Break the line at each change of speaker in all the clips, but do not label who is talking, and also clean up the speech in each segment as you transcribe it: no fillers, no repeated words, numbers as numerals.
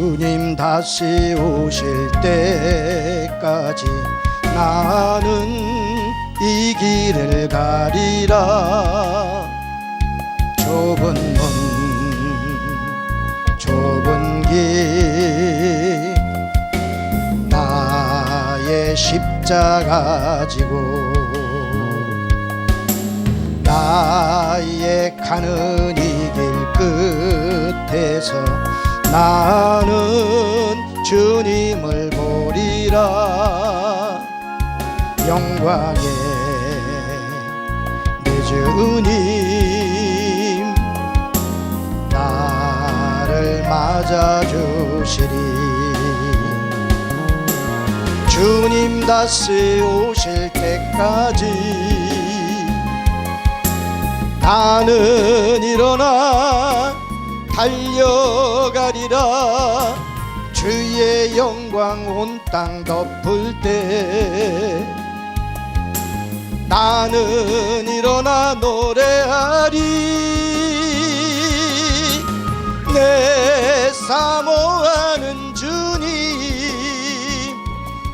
주님 다시 오실 때까지 나는 이 길을 가리라. 좁은 문 좁은 길 나의 십자가 지고 나의 가는 이 길 끝에서 나는 주님을 보리라. 영광의 내 주님 나를 맞아주시리. 주님 다시 오실 때까지 나는 일어나 달려가리라. 주의 영광 온 땅 덮을 때 나는 일어나 노래하리. 내 사모하는 주님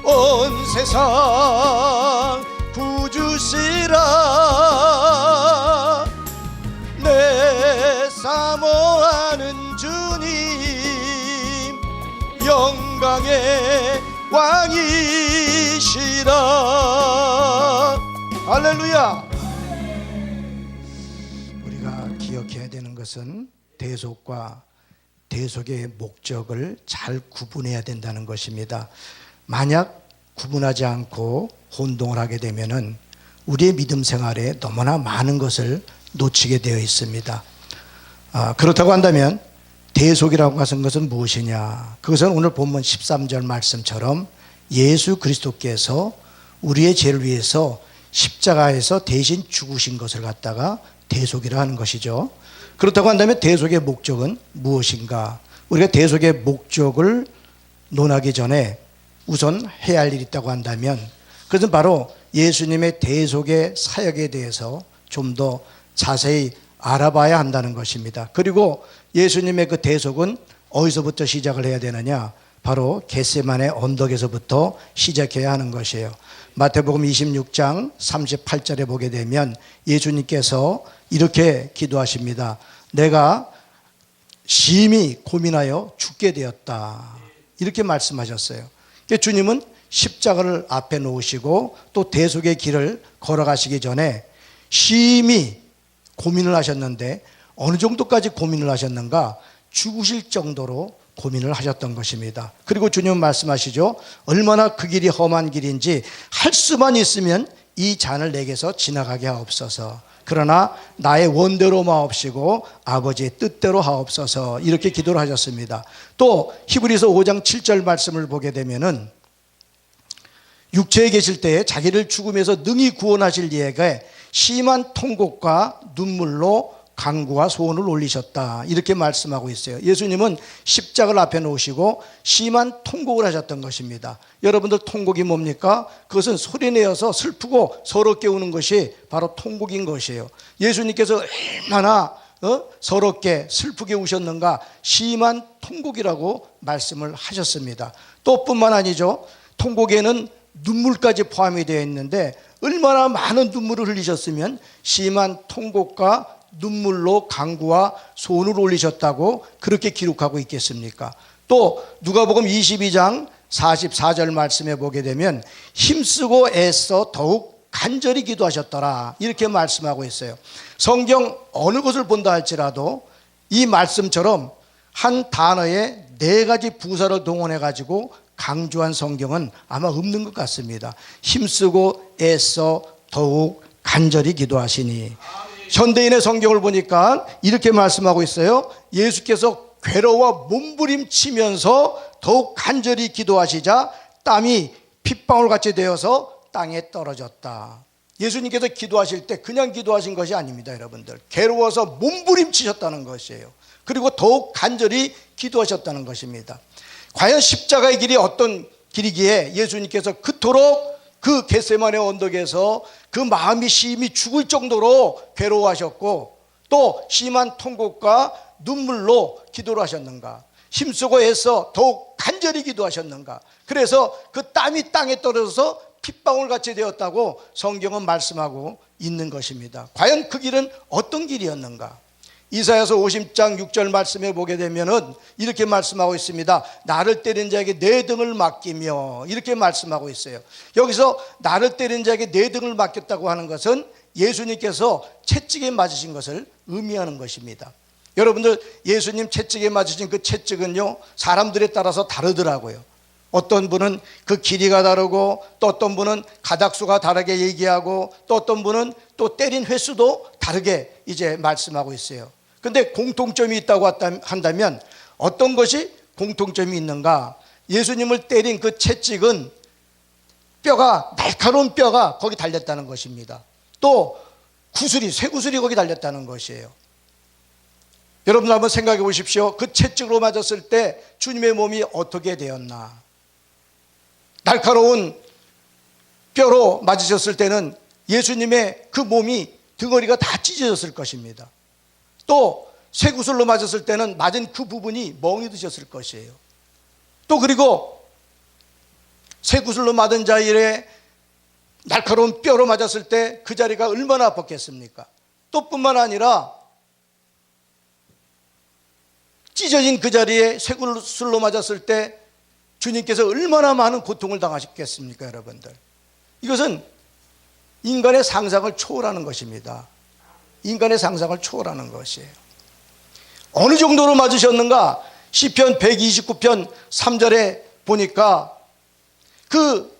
온 세상 구주시라. 내 사모하는 주님 영광의 왕이시라. 할렐루야. 우리가 기억해야 되는 것은 대속과 대속의 목적을 잘 구분해야 된다는 것입니다. 만약 구분하지 않고 혼동을 하게 되면은 우리의 믿음 생활에 너무나 많은 것을 놓치게 되어 있습니다. 그렇다고 한다면 대속이라고 하는 것은 무엇이냐? 그것은 오늘 본문 13절 말씀처럼 예수 그리스도께서 우리의 죄를 위해서 십자가에서 대신 죽으신 것을 갖다가 대속이라 하는 것이죠. 그렇다고 한다면 대속의 목적은 무엇인가? 우리가 대속의 목적을 논하기 전에 우선 해야 할 일이 있다고 한다면 그것은 바로 예수님의 대속의 사역에 대해서 좀 더 자세히 알아봐야 한다는 것입니다. 그리고 예수님의 그 대속은 어디서부터 시작을 해야 되느냐? 바로 겟세마네 언덕에서부터 시작해야 하는 것이에요. 마태복음 26장 38절에 보게 되면 예수님께서 이렇게 기도하십니다. 내가 심히 고민하여 죽게 되었다. 이렇게 말씀하셨어요. 그러니까 주님은 십자가를 앞에 놓으시고 또 대속의 길을 걸어가시기 전에 심히 고민을 하셨는데 어느 정도까지 고민을 하셨는가? 죽으실 정도로 고민을 하셨던 것입니다. 그리고 주님은 말씀하시죠. 얼마나 그 길이 험한 길인지 할 수만 있으면 이 잔을 내게서 지나가게 하옵소서. 그러나 나의 원대로 마옵시고 아버지의 뜻대로 하옵소서. 이렇게 기도를 하셨습니다. 또 히브리서 5장 7절 말씀을 보게 되면은 육체에 계실 때에 자기를 죽음에서 능히 구원하실 이에게 심한 통곡과 눈물로 간구와 소원을 올리셨다. 이렇게 말씀하고 있어요. 예수님은 십자가를 앞에 놓으시고 심한 통곡을 하셨던 것입니다. 여러분들 통곡이 뭡니까? 그것은 소리내어서 슬프고 서럽게 우는 것이 바로 통곡인 것이에요. 예수님께서 얼마나 서럽게 슬프게 우셨는가? 심한 통곡이라고 말씀을 하셨습니다. 또 뿐만 아니죠. 통곡에는 눈물까지 포함이 되어 있는데 얼마나 많은 눈물을 흘리셨으면 심한 통곡과 눈물로 간구와 소원을 올리셨다고 그렇게 기록하고 있겠습니까? 또 누가복음 22장 44절 말씀에 보게 되면 힘쓰고 애써 더욱 간절히 기도하셨더라. 이렇게 말씀하고 있어요. 성경 어느 것을 본다 할지라도 이 말씀처럼 한 단어에 4가지 부사를 동원해 가지고 강조한 성경은 아마 없는 것 같습니다. 힘쓰고 애써 더욱 간절히 기도하시니. 현대인의 성경을 보니까 이렇게 말씀하고 있어요. 예수께서 괴로워 몸부림치면서 더욱 간절히 기도하시자 땀이 핏방울같이 되어서 땅에 떨어졌다. 예수님께서 기도하실 때 그냥 기도하신 것이 아닙니다. 여러분들, 괴로워서 몸부림치셨다는 것이에요. 그리고 더욱 간절히 기도하셨다는 것입니다. 과연 십자가의 길이 어떤 길이기에 예수님께서 그토록 그 겟세마네 언덕에서 그 마음이 심히 죽을 정도로 괴로워하셨고 또 심한 통곡과 눈물로 기도를 하셨는가? 힘쓰고 애써 더욱 간절히 기도하셨는가? 그래서 그 땀이 땅에 떨어져서 핏방울같이 되었다고 성경은 말씀하고 있는 것입니다. 과연 그 길은 어떤 길이었는가? 이사야서 50장 6절 말씀에 보게 되면은 이렇게 말씀하고 있습니다. 나를 때린 자에게 내 등을 맡기며, 이렇게 말씀하고 있어요. 여기서 나를 때린 자에게 내 등을 맡겼다고 하는 것은 예수님께서 채찍에 맞으신 것을 의미하는 것입니다. 여러분들, 예수님 채찍에 맞으신 그 채찍은요, 사람들에 따라서 다르더라고요. 어떤 분은 그 길이가 다르고, 또 어떤 분은 가닥수가 다르게 얘기하고, 또 어떤 분은 또 때린 횟수도 다르게 이제 말씀하고 있어요. 근데 공통점이 있다고 한다면 어떤 것이 공통점이 있는가? 예수님을 때린 그 채찍은 뼈가, 날카로운 뼈가 거기 달렸다는 것입니다. 또 구슬이, 쇠구슬이 거기 달렸다는 것이에요. 여러분 한번 생각해 보십시오. 그 채찍으로 맞았을 때 주님의 몸이 어떻게 되었나? 날카로운 뼈로 맞으셨을 때는 예수님의 그 몸이, 등허리가 다 찢어졌을 것입니다. 또 쇠구슬로 맞았을 때는 맞은 그 부분이 멍이 드셨을 것이에요. 또 그리고 쇠구슬로 맞은 자리에 날카로운 뼈로 맞았을 때 그 자리가 얼마나 아팠겠습니까? 또 뿐만 아니라 찢어진 그 자리에 쇠구슬로 맞았을 때 주님께서 얼마나 많은 고통을 당하셨겠습니까, 여러분들? 이것은 인간의 상상을 초월하는 것입니다. 인간의 상상을 초월하는 것이에요. 어느 정도로 맞으셨는가? 시편 129편 3절에 보니까 그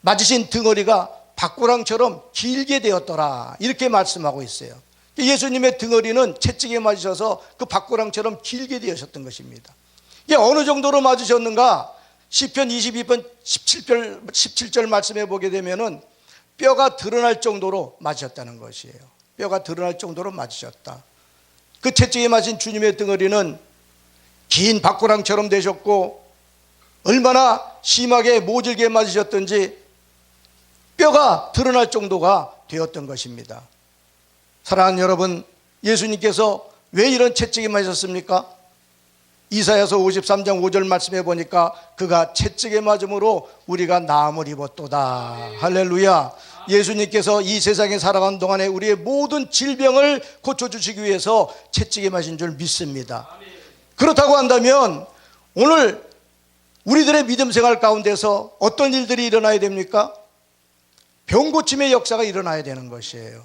맞으신 등허리가 박고랑처럼 길게 되었더라, 이렇게 말씀하고 있어요. 예수님의 등허리는 채찍에 맞으셔서 그 박고랑처럼 길게 되셨던 것입니다. 이게 어느 정도로 맞으셨는가? 시편 22편 17절 말씀해 보게 되면은 뼈가 드러날 정도로 맞으셨다는 것이에요. 뼈가 드러날 정도로 맞으셨다. 그 채찍에 맞은 주님의 등허리는 긴 박고랑처럼 되셨고, 얼마나 심하게 모질게 맞으셨던지 뼈가 드러날 정도가 되었던 것입니다. 사랑하는 여러분, 예수님께서 왜 이런 채찍에 맞으셨습니까? 이사야서 53장 5절 말씀해 보니까 그가 채찍에 맞음으로 우리가 나음을 입었도다. 할렐루야. 예수님께서 이 세상에 살아가는 동안에 우리의 모든 질병을 고쳐주시기 위해서 채찍에 맞은 줄 믿습니다. 그렇다고 한다면 오늘 우리들의 믿음 생활 가운데서 어떤 일들이 일어나야 됩니까? 병고침의 역사가 일어나야 되는 것이에요.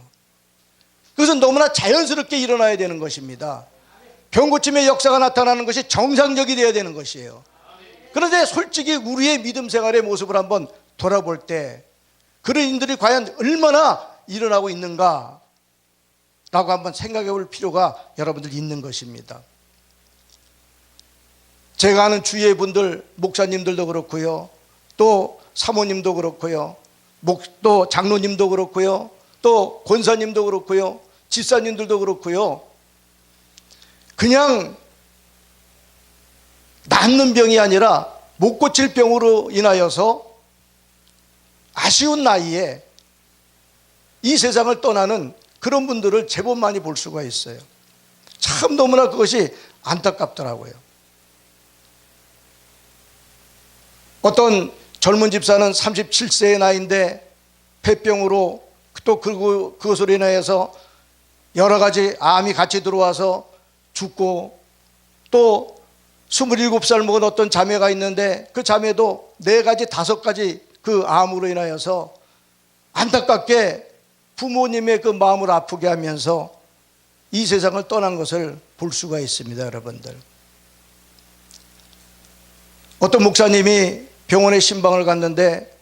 그것은 너무나 자연스럽게 일어나야 되는 것입니다. 병고침의 역사가 나타나는 것이 정상적이 되어야 되는 것이에요. 그런데 솔직히 우리의 믿음 생활의 모습을 한번 돌아볼 때 그런 일들이 과연 얼마나 일어나고 있는가 라고 한번 생각해 볼 필요가 여러분들 있는 것입니다. 제가 아는 주위의 분들, 목사님들도 그렇고요, 또 사모님도 그렇고요, 또 장로님도 그렇고요, 또 권사님도 그렇고요, 집사님들도 그렇고요, 그냥 낫는 병이 아니라 못 고칠 병으로 인하여서 아쉬운 나이에 이 세상을 떠나는 그런 분들을 제법 많이 볼 수가 있어요. 참 너무나 그것이 안타깝더라고요. 어떤 젊은 집사는 37세의 나이인데 폐병으로, 또 그것으로 인하여서 여러 가지 암이 같이 들어와서 죽고, 또 27살 먹은 어떤 자매가 있는데 그 자매도 4가지 5가지 그 암으로 인하여서 안타깝게 부모님의 그 마음을 아프게 하면서 이 세상을 떠난 것을 볼 수가 있습니다. 여러분들, 어떤 목사님이 병원에 신방을 갔는데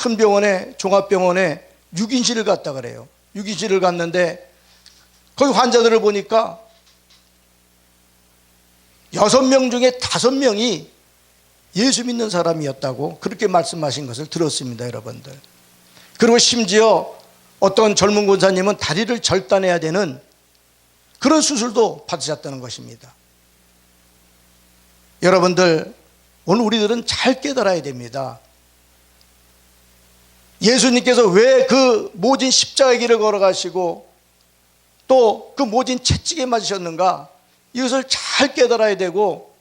큰 병원에, 종합병원에 6인실을 갔다 그래요. 6인실을 갔는데 거기 환자들을 보니까 6명 중에 5명이 예수 믿는 사람이었다고 그렇게 말씀하신 것을 들었습니다. 여러분들, 그리고 심지어 어떤 젊은 권사님은 다리를 절단해야 되는 그런 수술도 받으셨다는 것입니다. 여러분들, 오늘 우리들은 잘 깨달아야 됩니다. 예수님께서 왜 그 모진 십자가의 길을 걸어가시고 또 그 모진 채찍에 맞으셨는가, 이것을 잘 깨달아야 되고,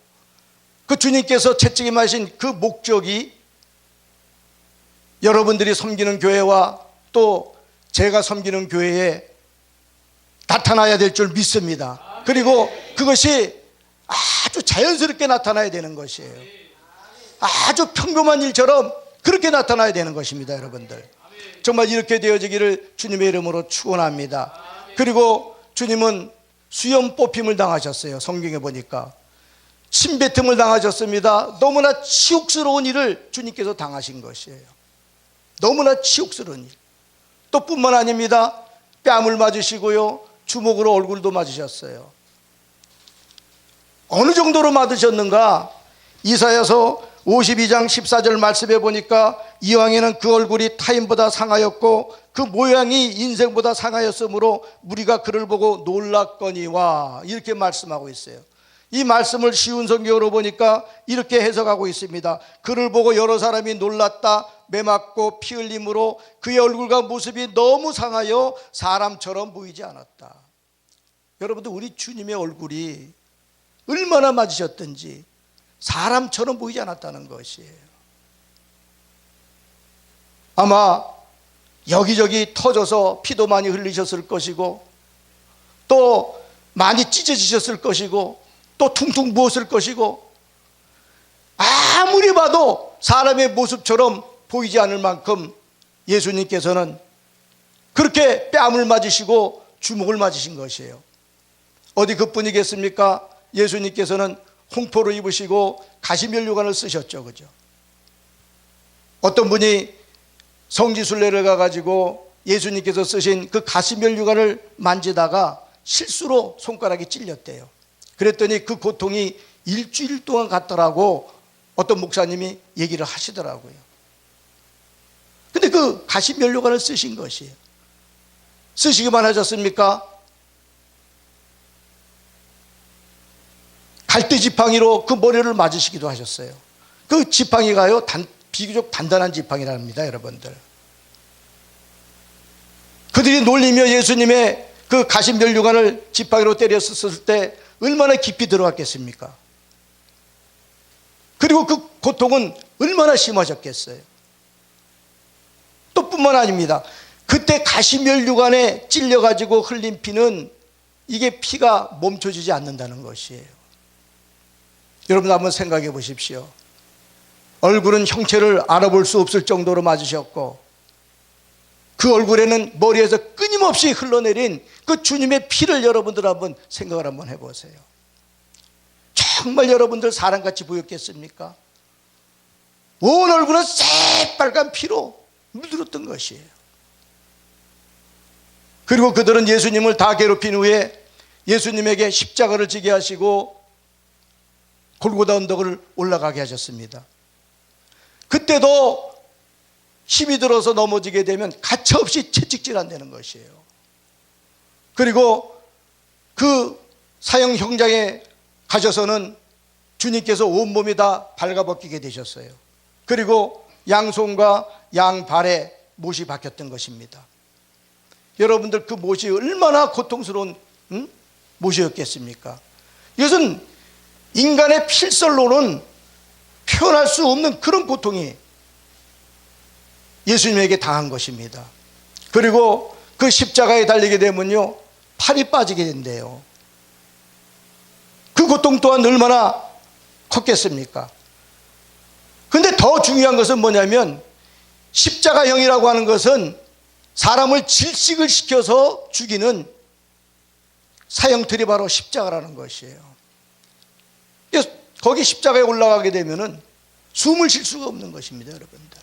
그 주님께서 채찍임하신 그 목적이 여러분들이 섬기는 교회와 또 제가 섬기는 교회에 나타나야 될 줄 믿습니다. 그리고 그것이 아주 자연스럽게 나타나야 되는 것이에요. 아주 평범한 일처럼 그렇게 나타나야 되는 것입니다. 여러분들, 정말 이렇게 되어지기를 주님의 이름으로 축원합니다. 그리고 주님은 수염 뽑힘을 당하셨어요. 성경에 보니까 침뱉음을 당하셨습니다. 너무나 치욕스러운 일을 주님께서 당하신 것이에요. 너무나 치욕스러운 일. 또 뿐만 아닙니다. 뺨을 맞으시고요, 주먹으로 얼굴도 맞으셨어요. 어느 정도로 맞으셨는가? 이사야서 52장 14절 말씀해 보니까 이왕에는 그 얼굴이 타인보다 상하였고 그 모양이 인생보다 상하였으므로 우리가 그를 보고 놀랐거니와, 이렇게 말씀하고 있어요. 이 말씀을 쉬운 성경으로 보니까 이렇게 해석하고 있습니다. 그를 보고 여러 사람이 놀랐다. 매맞고 피 흘림으로 그의 얼굴과 모습이 너무 상하여 사람처럼 보이지 않았다. 여러분들, 우리 주님의 얼굴이 얼마나 맞으셨든지 사람처럼 보이지 않았다는 것이에요. 아마 여기저기 터져서 피도 많이 흘리셨을 것이고 또 많이 찢어지셨을 것이고 또 퉁퉁 부었을 것이고 아무리 봐도 사람의 모습처럼 보이지 않을 만큼 예수님께서는 그렇게 뺨을 맞으시고 주먹을 맞으신 것이에요. 어디 그뿐이겠습니까? 예수님께서는 홍포를 입으시고 가시면류관을 쓰셨죠. 그죠? 어떤 분이 성지순례를 가가지고 예수님께서 쓰신 그 가시면류관을 만지다가 실수로 손가락이 찔렸대요. 그랬더니 그 고통이 일주일 동안 갔더라고 어떤 목사님이 얘기를 하시더라고요. 근데 그 가시면류관을 쓰신 것이에요. 쓰시기만 하셨습니까? 갈대 지팡이로 그 머리를 맞으시기도 하셨어요. 그 지팡이가요, 비교적 단단한 지팡이랍니다. 여러분들, 그들이 놀리며 예수님의 그 가시면류관을 지팡이로 때렸을 때 얼마나 깊이 들어갔겠습니까? 그리고 그 고통은 얼마나 심하셨겠어요. 또 뿐만 아닙니다. 그때 가시면류관에 찔려가지고 흘린 피는 이게 피가 멈춰지지 않는다는 것이에요. 여러분, 한번 생각해 보십시오. 얼굴은 형체를 알아볼 수 없을 정도로 맞으셨고 그 얼굴에는 머리에서 끊임없이 흘러내린 그 주님의 피를 여러분들 한번 생각을 한번 해보세요. 정말 여러분들 사람같이 보였겠습니까? 온 얼굴은 새빨간 피로 물들었던 것이에요. 그리고 그들은 예수님을 다 괴롭힌 후에 예수님에게 십자가를 지게 하시고 골고다 언덕을 올라가게 하셨습니다. 그때도 힘이 들어서 넘어지게 되면 가차없이 채찍질한다는 것이에요. 그리고 그 사형 형장에 가셔서는 주님께서 온몸이 다 발가벗기게 되셨어요. 그리고 양손과 양발에 못이 박혔던 것입니다. 여러분들, 그 못이 얼마나 고통스러운 못이었겠습니까? 이것은 인간의 필설로는 표현할 수 없는 그런 고통이 예수님에게 당한 것입니다. 그리고 그 십자가에 달리게 되면요, 팔이 빠지게 된대요. 그 고통 또한 얼마나 컸겠습니까? 근데 더 중요한 것은 뭐냐면 십자가형이라고 하는 것은 사람을 질식을 시켜서 죽이는 사형틀이 바로 십자가라는 것이에요. 그래서 거기 십자가에 올라가게 되면은 숨을 쉴 수가 없는 것입니다. 여러분들,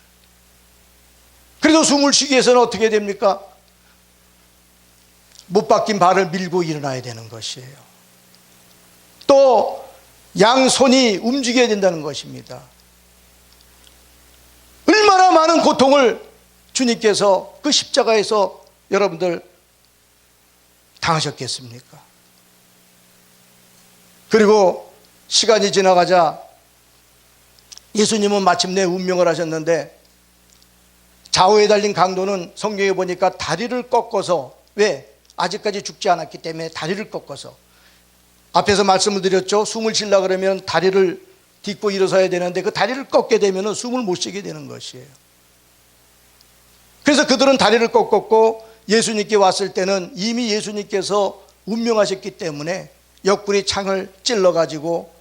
그래도 숨을 쉬기 위해서는 어떻게 됩니까? 못 박힌 발을 밀고 일어나야 되는 것이에요. 또 양손이 움직여야 된다는 것입니다. 얼마나 많은 고통을 주님께서 그 십자가에서 여러분들 당하셨겠습니까? 그리고 시간이 지나가자 예수님은 마침내 운명을 하셨는데, 좌우에 달린 강도는 성경에 보니까 다리를 꺾어서, 왜? 아직까지 죽지 않았기 때문에 다리를 꺾어서, 앞에서 말씀을 드렸죠. 숨을 쉬려고 그러면 다리를 딛고 일어서야 되는데 그 다리를 꺾게 되면 숨을 못 쉬게 되는 것이에요. 그래서 그들은 다리를 꺾었고 예수님께 왔을 때는 이미 예수님께서 운명하셨기 때문에 옆구리 창을 찔러가지고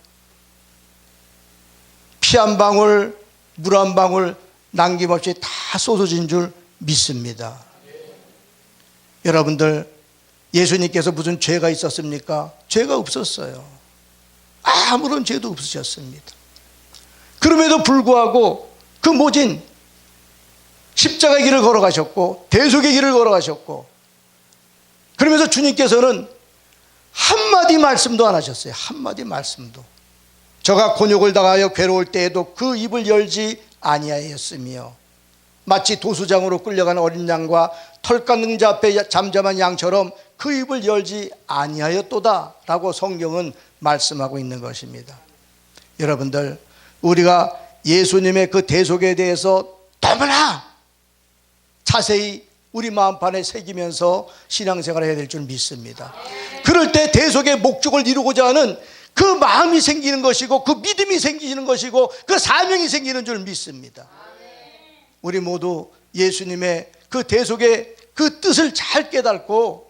피 한 방울, 물 한 방울 남김없이 다 쏟아진 줄 믿습니다. 여러분들, 예수님께서 무슨 죄가 있었습니까? 죄가 없었어요. 아무런 죄도 없으셨습니다. 그럼에도 불구하고 그 모진 십자가의 길을 걸어가셨고 대속의 길을 걸어가셨고, 그러면서 주님께서는 한마디 말씀도 안 하셨어요. 한마디 말씀도. 저가 곤욕을 당하여 괴로울 때에도 그 입을 열지 아니하였으며 마치 도수장으로 끌려간 어린 양과 털 깎는 자 앞에 잠잠한 양처럼 그 입을 열지 아니하였도다 라고 성경은 말씀하고 있는 것입니다. 여러분들, 우리가 예수님의 그 대속에 대해서 너무나 자세히 우리 마음판에 새기면서 신앙생활을 해야 될 줄 믿습니다. 그럴 때 대속의 목적을 이루고자 하는 그 마음이 생기는 것이고 그 믿음이 생기는 것이고 그 사명이 생기는 줄 믿습니다. 우리 모두 예수님의 그 대속의 그 뜻을 잘 깨닫고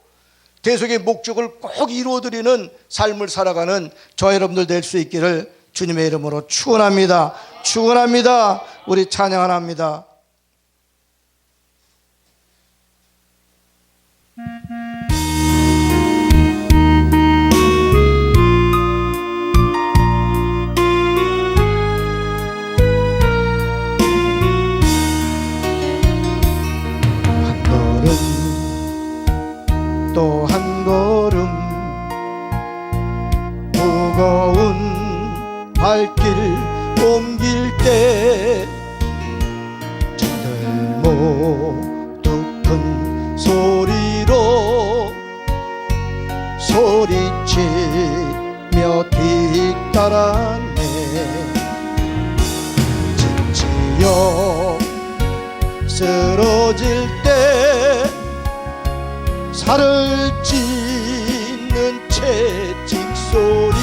대속의 목적을 꼭 이루어드리는 삶을 살아가는 저와 여러분들 될 수 있기를 주님의 이름으로 축원합니다. 축원합니다. 우리 찬양합니다. 또 한 걸음 무거운 발길 옮길 때 저들 모두 큰 소리로 소리치며 뒤따랐네. 지치어 쓰러질 때 살을 찢는 채찍 소리,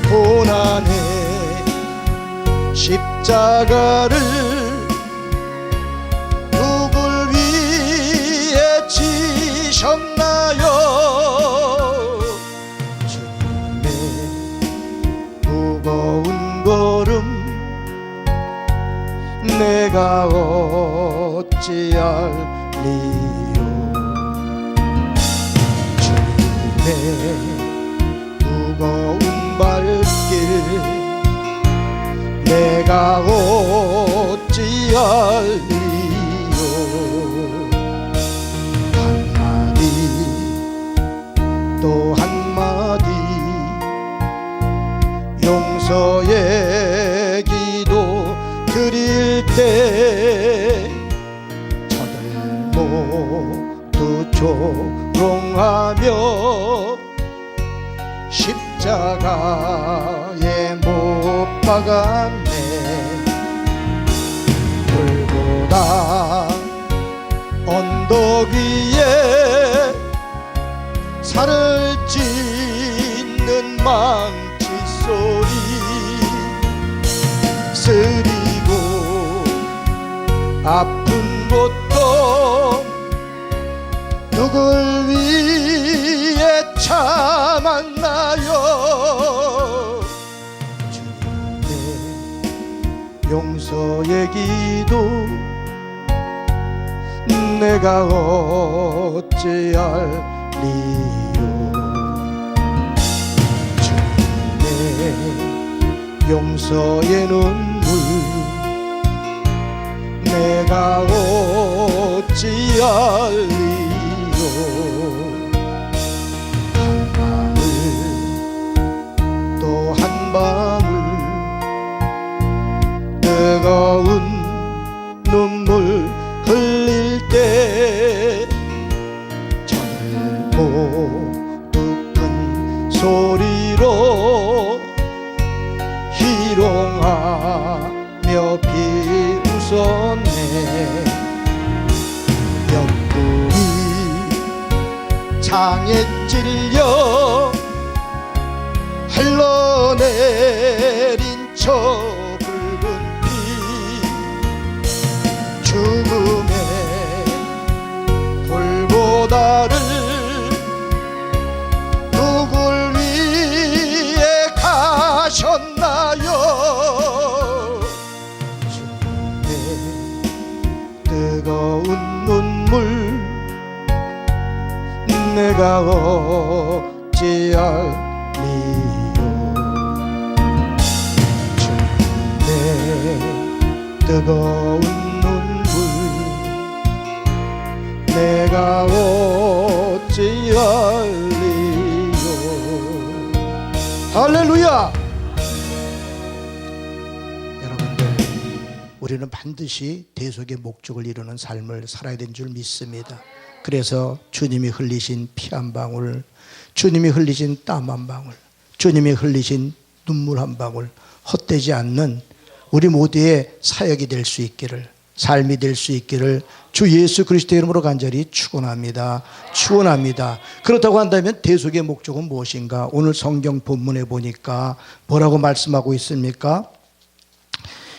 고난의 십자가를 누굴 위해 지셨나요? 주님의 무거운 걸음 내가 어찌할리. 무거운 발길 내가 어찌할리요. 한마디 또 한마디 용서의 기도 드릴 때 저들 모두 조롱하며 십자가에 못 박았네. 불보다 언덕 위에 살을 찢는 망치 소리, 쓰리고 아픈 고통 누굴 위해 참았나요? 주님의 용서의 기도 내가 어찌할리요. 주님의 용서의 눈물 내가 어찌할리요. 또 한 방울 뜨거운 눈물 흘릴 때 저들 모두 큰 소리로 희롱하며 비웃었네. 옆구리 창에 찔려 흘러내린 저 붉은 피 죽음의 골고다를 누굴 위해 가셨나요? 주님의 뜨거운 눈물 내가 어찌할리요? 주님의 뜨거운 눈물 내가 어찌할리요? 할렐루야! 여러분들, 우리는 반드시 대속의 목적을 이루는 삶을 살아야 되는 줄 믿습니다. 그래서 주님이 흘리신 피 한 방울, 주님이 흘리신 땀 한 방울, 주님이 흘리신 눈물 한 방울 헛되지 않는 우리 모두의 사역이 될 수 있기를, 삶이 될 수 있기를 주 예수 그리스도의 이름으로 간절히 축원합니다. 축원합니다. 그렇다고 한다면 대속의 목적은 무엇인가? 오늘 성경 본문에 보니까 뭐라고 말씀하고 있습니까?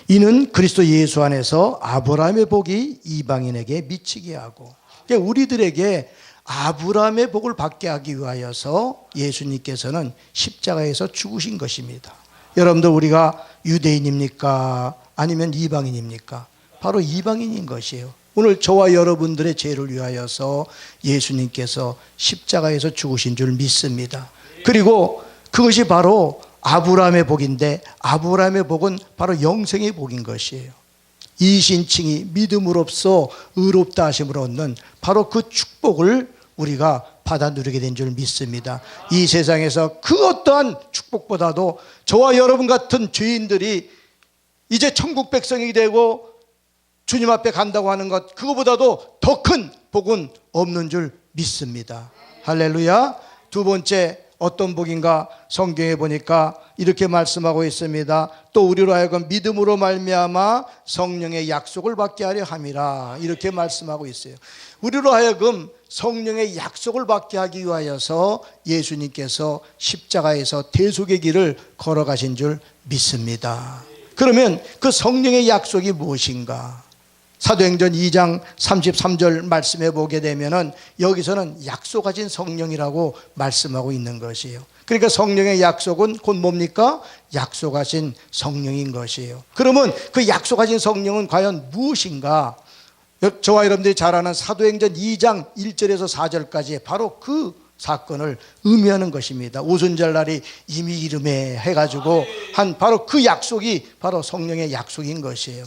이는 그리스도 예수 안에서 아브라함의 복이 이방인에게 미치게 하고, 그러니까 우리들에게 아브라함의 복을 받게 하기 위하여서 예수님께서는 십자가에서 죽으신 것입니다. 여러분들, 우리가 유대인입니까? 아니면 이방인입니까? 바로 이방인인 것이에요. 오늘 저와 여러분들의 죄를 위하여서 예수님께서 십자가에서 죽으신 줄 믿습니다. 그리고 그것이 바로 아브라함의 복인데, 아브라함의 복은 바로 영생의 복인 것이에요. 이신칭이 믿음으로써 의롭다 하심을 얻는 바로 그 축복을 우리가 받아 누리게 된 줄 믿습니다. 이 세상에서 그 어떠한 축복보다도 저와 여러분 같은 죄인들이 이제 천국 백성이 되고 주님 앞에 간다고 하는 것, 그거보다도 더 큰 복은 없는 줄 믿습니다. 할렐루야. 두 번째, 어떤 복인가? 성경에 보니까 이렇게 말씀하고 있습니다. 또 우리로 하여금 믿음으로 말미암아 성령의 약속을 받게 하려 함이라, 이렇게 말씀하고 있어요. 우리로 하여금 성령의 약속을 받게 하기 위하여서 예수님께서 십자가에서 대속의 길을 걸어가신 줄 믿습니다. 그러면 그 성령의 약속이 무엇인가? 사도행전 2장 33절 말씀해 보게 되면은 여기서는 약속하신 성령이라고 말씀하고 있는 것이에요. 그러니까 성령의 약속은 곧 뭡니까? 약속하신 성령인 것이에요. 그러면 그 약속하신 성령은 과연 무엇인가? 저와 여러분들이 잘 아는 사도행전 2장 1절에서 4절까지 바로 그 사건을 의미하는 것입니다. 오순절날이 이미 이름에 해가지고 한 바로 그 약속이 바로 성령의 약속인 것이에요.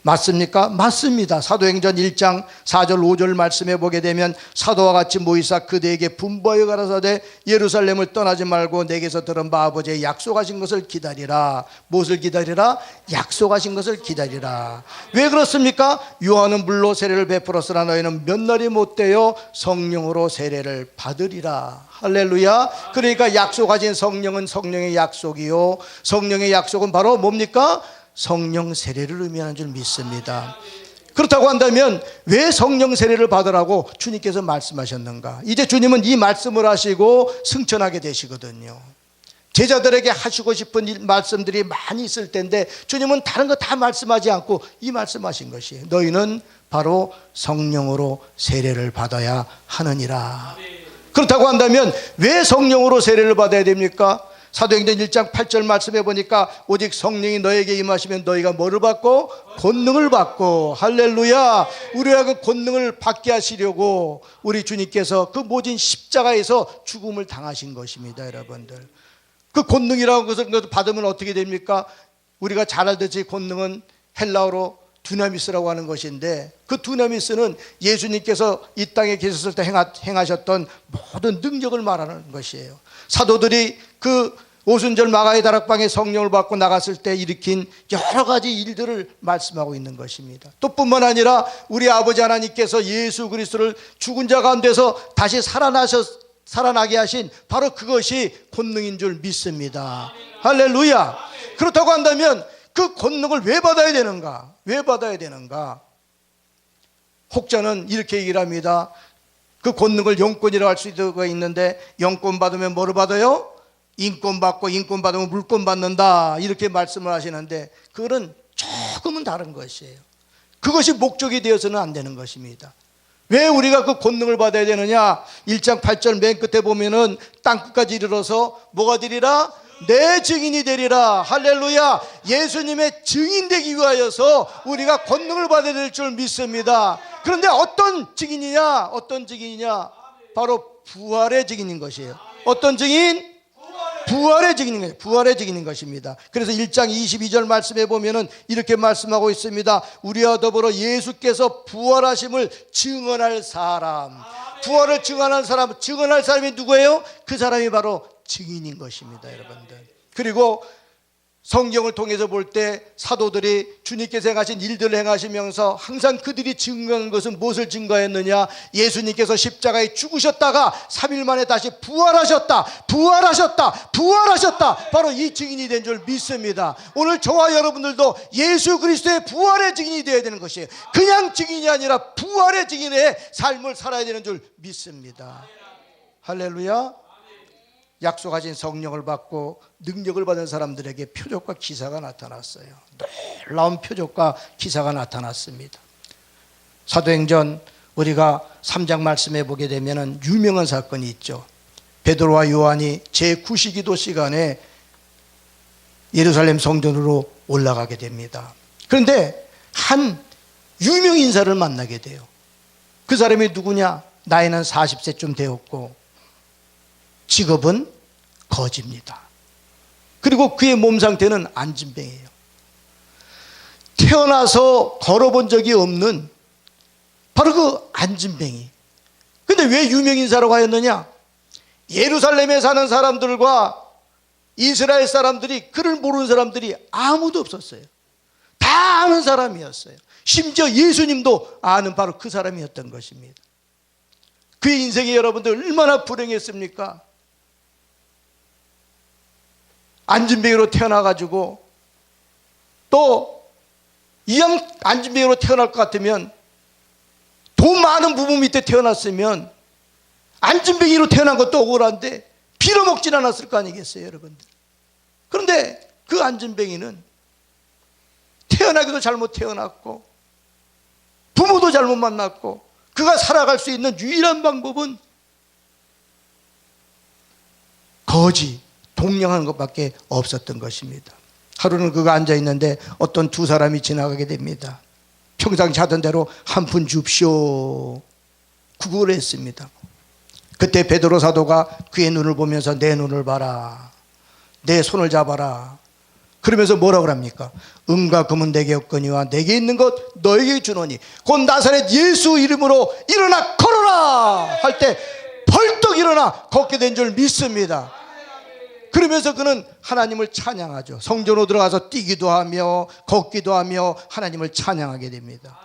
맞습니까? 맞습니다. 사도행전 1장 4절 5절 말씀해 보게 되면 사도와 같이 모이사 그대에게 분부하여 가라사대 예루살렘을 떠나지 말고 내게서 들은 바 아버지의 약속하신 것을 기다리라. 무엇을 기다리라? 약속하신 것을 기다리라. 왜 그렇습니까? 요한은 물로 세례를 베풀었으나 너희는 몇 날이 못되어 성령으로 세례를 받으리라. 할렐루야. 그러니까 약속하신 성령은 성령의 약속이요, 성령의 약속은 바로 뭡니까? 성령 세례를 의미하는 줄 믿습니다. 그렇다고 한다면 왜 성령 세례를 받으라고 주님께서 말씀하셨는가? 이제 주님은 이 말씀을 하시고 승천하게 되시거든요. 제자들에게 하시고 싶은 말씀들이 많이 있을 텐데 주님은 다른 거 다 말씀하지 않고 이 말씀하신 것이에요. 너희는 바로 성령으로 세례를 받아야 하느니라. 그렇다고 한다면 왜 성령으로 세례를 받아야 됩니까? 사도행전 1장 8절 말씀해 보니까 오직 성령이 너에게 임하시면 너희가 뭐를 받고? 권능을 받고. 할렐루야. 우리가 그 권능을 받게 하시려고 우리 주님께서 그 모진 십자가에서 죽음을 당하신 것입니다. 여러분들, 그 권능이라는 것을 받으면 어떻게 됩니까? 우리가 잘 알듯이 권능은 헬라어로 두나미스라고 하는 것인데, 그 두나미스는 예수님께서 이 땅에 계셨을 때 행하셨던 모든 능력을 말하는 것이에요. 사도들이 그 오순절 마가의 다락방에 성령을 받고 나갔을 때 일으킨 여러 가지 일들을 말씀하고 있는 것입니다. 또 뿐만 아니라 우리 아버지 하나님께서 예수 그리스도를 죽은 자 가운데서 다시 살아나게 하신 바로 그것이 권능인 줄 믿습니다. 할렐루야. 그렇다고 한다면 그 권능을 왜 받아야 되는가? 왜 받아야 되는가? 혹자는 이렇게 얘기를 합니다. 그 권능을 영권이라고 할 수가 있는데, 영권 받으면 뭐를 받아요? 인권 받고 인권 받으면 물권 받는다 이렇게 말씀을 하시는데 그거는 조금은 다른 것이에요. 그것이 목적이 되어서는 안 되는 것입니다. 왜 우리가 그 권능을 받아야 되느냐? 1장 8절 맨 끝에 보면은 땅끝까지 이르러서 뭐가 되리라? 내 증인이 되리라. 할렐루야. 예수님의 증인 되기 위하여서 우리가 권능을 받아야 될 줄 믿습니다. 그런데 어떤 증인이냐? 어떤 증인이냐? 바로 부활의 증인인 것이에요. 어떤 증인? 부활의 증인인 것입니다. 부활의 증인인 것입니다. 그래서 1장 22절 말씀에 보면은 이렇게 말씀하고 있습니다. 우리와 더불어 예수께서 부활하심을 증언할 사람. 부활을 증언할 사람, 증언할 사람이 누구예요? 그 사람이 바로 증인인 것입니다, 여러분들. 그리고 성경을 통해서 볼 때 사도들이 주님께서 행하신 일들을 행하시면서 항상 그들이 증거한 것은 무엇을 증거했느냐? 예수님께서 십자가에 죽으셨다가 3일 만에 다시 부활하셨다, 부활하셨다, 부활하셨다. 바로 이 증인이 된 줄 믿습니다. 오늘 저와 여러분들도 예수 그리스도의 부활의 증인이 되어야 되는 것이에요. 그냥 증인이 아니라 부활의 증인의 삶을 살아야 되는 줄 믿습니다. 할렐루야. 약속하신 성령을 받고 능력을 받은 사람들에게 표적과 기사가 나타났어요. 놀라운 표적과 기사가 나타났습니다. 사도행전 우리가 3장 말씀해 보게 되면 유명한 사건이 있죠. 베드로와 요한이 제9시기도 시간에 예루살렘 성전으로 올라가게 됩니다. 그런데 한 유명 인사를 만나게 돼요. 그 사람이 누구냐? 나이는 40세쯤 되었고 직업은 거지입니다. 그리고 그의 몸 상태는 안진뱅이에요. 태어나서 걸어본 적이 없는 바로 그 안진뱅이. 근데 왜 유명인사라고 하였느냐? 예루살렘에 사는 사람들과 이스라엘 사람들이, 그를 모르는 사람들이 아무도 없었어요. 다 아는 사람이었어요. 심지어 예수님도 아는 바로 그 사람이었던 것입니다. 그의 인생이 여러분들 얼마나 불행했습니까? 안진뱅이로 태어나가지고 또 이왕 안진뱅이로 태어날 것 같으면 돈 많은 부모 밑에 태어났으면 안진뱅이로 태어난 것도 억울한데 빌어먹진 않았을 거 아니겠어요, 여러분들. 그런데 그 안진뱅이는 태어나기도 잘못 태어났고 부모도 잘못 만났고 그가 살아갈 수 있는 유일한 방법은 거지, 동령하는 것밖에 없었던 것입니다. 하루는 그가 앉아있는데 어떤 두 사람이 지나가게 됩니다. 평상시 하던 대로 한 푼 줍쇼 구걸을 했습니다. 그때 베드로 사도가 그의 눈을 보면서 내 눈을 봐라, 내 손을 잡아라 그러면서 뭐라고 합니까? 은과 금은 내게 없거니와 내게 있는 것 너에게 주노니 곧 나사렛 예수 이름으로 일어나 걸어라 할 때 벌떡 일어나 걷게 된 줄 믿습니다. 그러면서 그는 하나님을 찬양하죠. 성전으로 들어가서 뛰기도 하며 걷기도 하며 하나님을 찬양하게 됩니다.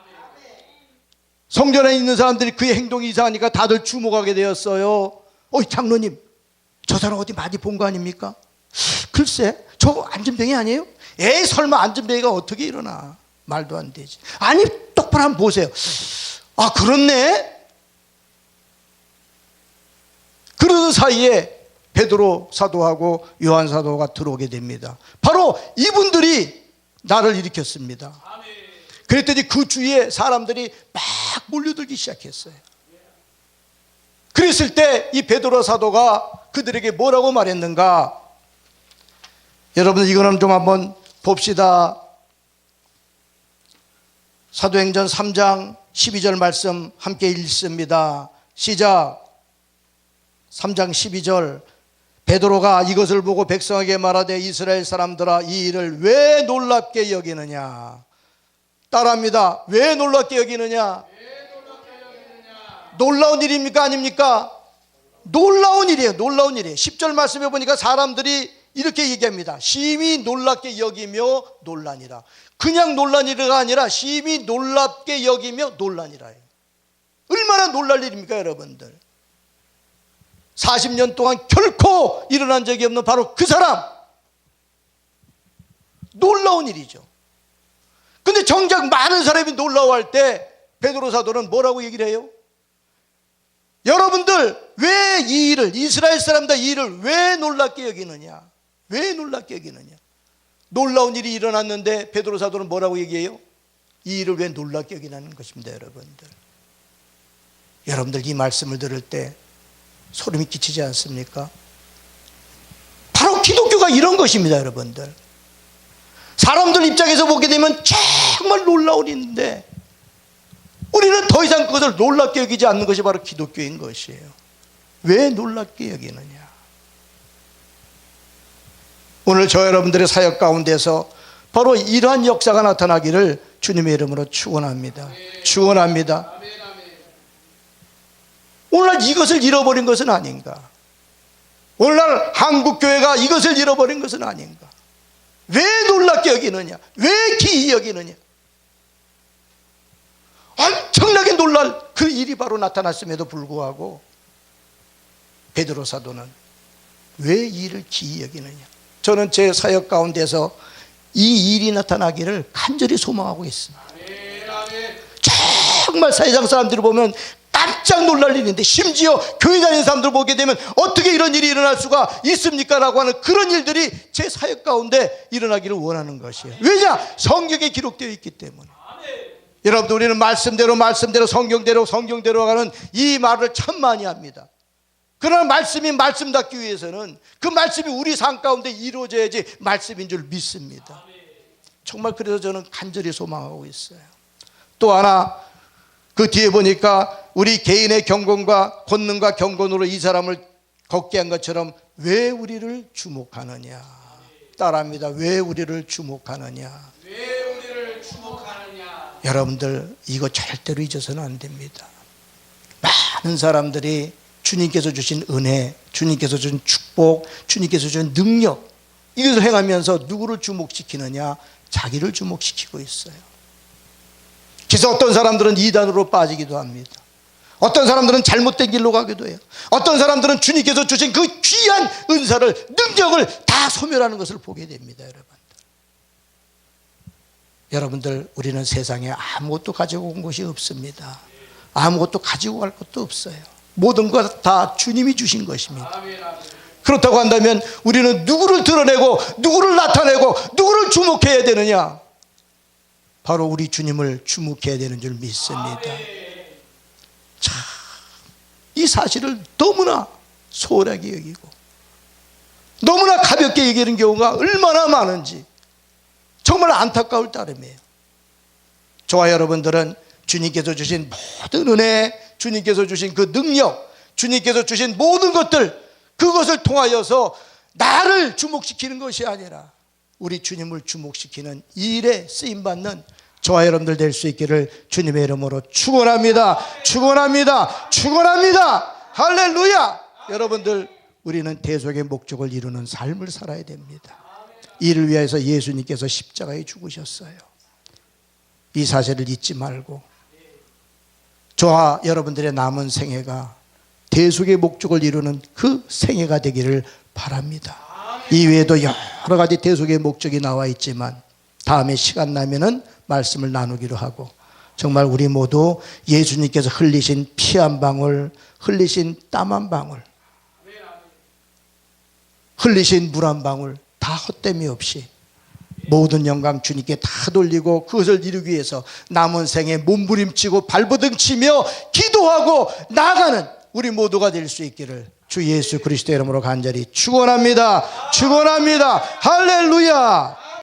성전에 있는 사람들이 그의 행동이 이상하니까 다들 주목하게 되었어요. 장로님, 저 사람 어디 많이 본 거 아닙니까? 글쎄, 저 안진뱅이 아니에요? 에이, 설마 안진뱅이가 어떻게 일어나? 말도 안 되지. 아니, 똑바로 한번 보세요. 아, 그렇네? 그러는 사이에 베드로 사도하고 요한 사도가 들어오게 됩니다. 바로 이분들이 나를 일으켰습니다. 그랬더니 그 주위에 사람들이 막 몰려들기 시작했어요. 그랬을 때 이 베드로 사도가 그들에게 뭐라고 말했는가? 여러분, 이거는 좀 한번 봅시다. 사도행전 3장 12절 말씀 함께 읽습니다. 시작. 3장 12절. 베드로가 이것을 보고 백성에게 말하되 이스라엘 사람들아 이 일을 왜 놀랍게 여기느냐? 따라합니다. 왜 놀랍게 여기느냐? 놀라운 일입니까? 아닙니까? 놀라운 일이에요. 놀라운 일이에요. 10절 말씀해 보니까 사람들이 이렇게 얘기합니다. 심히 놀랍게 여기며 놀라니라. 그냥 놀라니라가 아니라 심히 놀랍게 여기며 놀라니라. 얼마나 놀랄 일입니까, 여러분들? 40년 동안 결코 일어난 적이 없는 바로 그 사람. 놀라운 일이죠. 근데 정작 많은 사람이 놀라워할 때 베드로 사도는 뭐라고 얘기를 해요? 여러분들 왜 이 일을, 이스라엘 사람들 이 일을 왜 놀랍게 여기느냐? 왜 놀랍게 여기느냐? 놀라운 일이 일어났는데 베드로 사도는 뭐라고 얘기해요? 이 일을 왜 놀랍게 여기냐는 것입니다. 여러분들 이 말씀을 들을 때 소름이 끼치지 않습니까? 바로 기독교가 이런 것입니다. 여러분들, 사람들 입장에서 보게 되면 정말 놀라운 일인데 우리는 더 이상 그것을 놀랍게 여기지 않는 것이 바로 기독교인 것이에요. 왜 놀랍게 여기느냐? 오늘 저 여러분들의 사역 가운데서 바로 이러한 역사가 나타나기를 주님의 이름으로 축원합니다. 축원합니다. 오늘날 이것을 잃어버린 것은 아닌가? 오늘날 한국교회가 이것을 잃어버린 것은 아닌가? 왜 놀랍게 여기느냐? 왜 기이 여기느냐? 엄청나게 놀랄 그 일이 바로 나타났음에도 불구하고 베드로 사도는 왜 이 일을 기이 여기느냐? 저는 제 사역 가운데서 이 일이 나타나기를 간절히 소망하고 있습니다. 정말 사회상 사람들을 보면 깜짝 놀랄 일인데, 심지어 교회 다니는 사람들 보게 되면 어떻게 이런 일이 일어날 수가 있습니까? 라고 하는 그런 일들이 제 사역 가운데 일어나기를 원하는 것이에요. 왜냐? 성경에 기록되어 있기 때문에. 여러분들, 우리는 말씀대로 성경대로 가는 이 말을 참 많이 합니다. 그러나 말씀이 말씀답기 위해서는 그 말씀이 우리 삶 가운데 이루어져야지 말씀인 줄 믿습니다. 정말 그래서 저는 간절히 소망하고 있어요. 또 하나, 그 뒤에 보니까 우리 개인의 경건과 권능과 경건으로 이 사람을 걷게 한 것처럼 왜 우리를 주목하느냐? 따라합니다. 왜 우리를 주목하느냐?
왜 우리를 주목하느냐?
여러분들, 이거 절대로 잊어서는 안 됩니다. 많은 사람들이 주님께서 주신 은혜, 주님께서 주신 축복, 주님께서 주신 능력, 이것을 행하면서 누구를 주목시키느냐? 자기를 주목시키고 있어요. 그래서 어떤 사람들은 이단으로 빠지기도 합니다. 어떤 사람들은 잘못된 길로 가기도 해요. 어떤 사람들은 주님께서 주신 그 귀한 은사를, 능력을 다 소멸하는 것을 보게 됩니다. 여러분들, 우리는 세상에 아무것도 가지고 온 것이 없습니다. 아무것도 가지고 갈 것도 없어요. 모든 것 다 주님이 주신 것입니다. 그렇다고 한다면 우리는 누구를 드러내고 누구를 나타내고 누구를 주목해야 되느냐? 바로 우리 주님을 주목해야 되는 줄 믿습니다. 참, 이 사실을 너무나 소홀하게 여기고 너무나 가볍게 여기는 경우가 얼마나 많은지 정말 안타까울 따름이에요. 저와 여러분들은 주님께서 주신 모든 은혜, 주님께서 주신 그 능력, 주님께서 주신 모든 것들, 그것을 통하여서 나를 주목시키는 것이 아니라 우리 주님을 주목시키는 이 일에 쓰임받는 저와 여러분들 될 수 있기를 주님의 이름으로 축원합니다. 축원합니다. 축원합니다. 할렐루야. 여러분들, 우리는 대속의 목적을 이루는 삶을 살아야 됩니다. 이를 위해서 예수님께서 십자가에 죽으셨어요. 이 사실을 잊지 말고 저와 여러분들의 남은 생애가 대속의 목적을 이루는 그 생애가 되기를 바랍니다. 이외에도 여러 가지 대속의 목적이 나와 있지만 다음에 시간 나면은 말씀을 나누기로 하고, 정말 우리 모두 예수님께서 흘리신 피 한 방울, 흘리신 땀 한 방울, 흘리신 물 한 방울 다 헛됨이 없이 모든 영광 주님께 다 돌리고 그것을 이루기 위해서 남은 생에 몸부림치고 발버둥치며 기도하고 나아가는 우리 모두가 될 수 있기를 주 예수 그리스도의 이름으로 간절히 축원합니다. 축원합니다. 할렐루야.